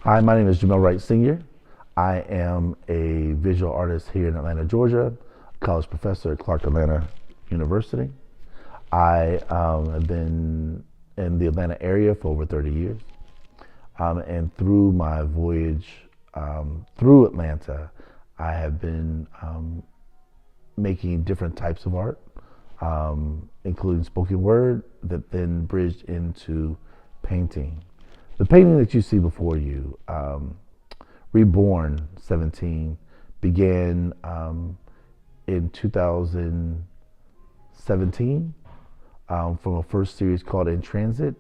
Hi, my name is Jamel Wright Sr. I am a visual artist here in Atlanta, Georgia, college professor at Clark Atlanta University. I have been in the Atlanta area for over 30 years. And through my voyage through Atlanta, I have been making different types of art, including spoken word that then bridged into painting. The painting that you see before you, Reborn 17, began in 2017 from a first series called In Transit.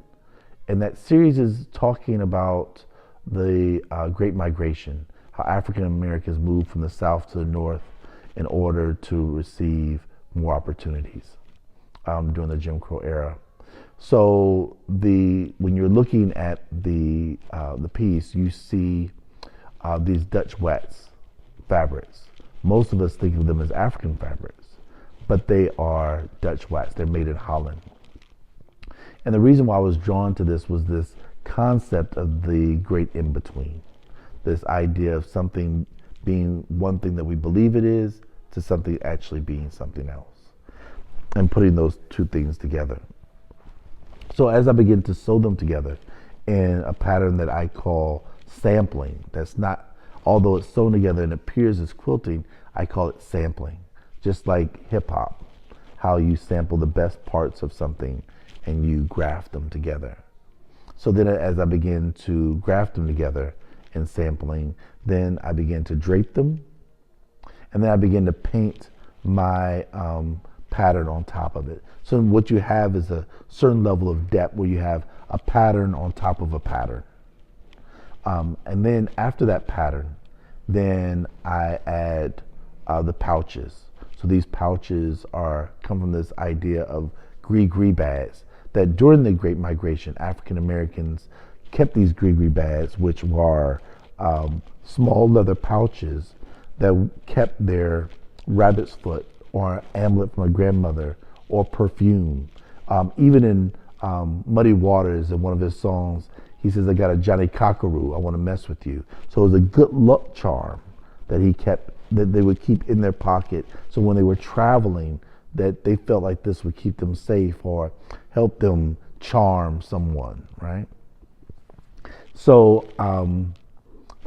And that series is talking about the Great Migration, how African Americans moved from the South to the North in order to receive more opportunities during the Jim Crow era. So when you're looking at the piece, you see these Dutch wax fabrics. Most of us think of them as African fabrics, but they are Dutch wax. They're made in Holland. And the reason why I was drawn to this was this concept of the great in-between, this idea of something being one thing that we believe it is to something actually being something else, and putting those two things together. So as I begin to sew them together in a pattern that I call sampling, that's not, although it's sewn together and appears as quilting, I call it sampling. Just like hip hop, how you sample the best parts of something and you graft them together. So then as I begin to graft them together in sampling, then I begin to drape them, and then I begin to paint my pattern on top of it. So what you have is a certain level of depth where you have a pattern on top of a pattern. And then after that pattern, then I add the pouches. So these pouches come from this idea of gris-gris bags, that during the Great Migration, African Americans kept these gris-gris bags, which were small leather pouches that kept their rabbit's foot or amulet from a grandmother or perfume. Even in Muddy Waters, in one of his songs, he says, "I got a Johnny Cockaroo, I want to mess with you." So it was a good luck charm that he kept, that they would keep in their pocket. So when they were traveling, that they felt like this would keep them safe or help them charm someone, right? So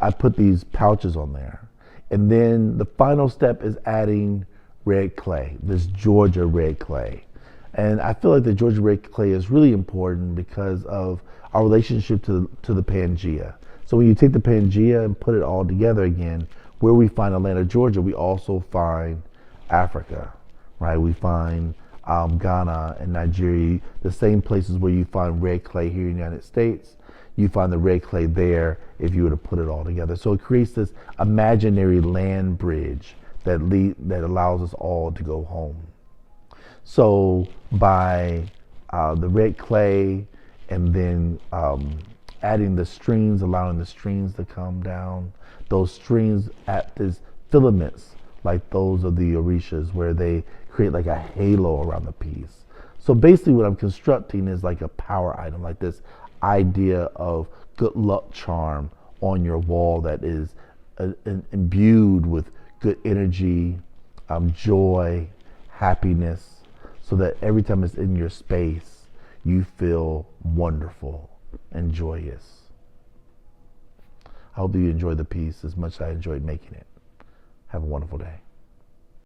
I put these pouches on there. And then the final step is adding red clay, this Georgia red clay. And I feel like the Georgia red clay is really important because of our relationship to the Pangea. So when you take the Pangea and put it all together again, where we find Atlanta, Georgia, we also find Africa, right? We find Ghana and Nigeria, the same places where you find red clay here in the United States. You find the red clay there if you were to put it all together. So it creates this imaginary land bridge that allows us all to go home. So by the red clay and then adding the strings, allowing the strings to come down, those strings act as filaments like those of the orishas, where they create like a halo around the piece. So basically what I'm constructing is like a power item, like this idea of good luck charm on your wall that is imbued with good energy, joy, happiness, so that every time it's in your space, you feel wonderful and joyous. I hope that you enjoyed the piece as much as I enjoyed making it. Have a wonderful day.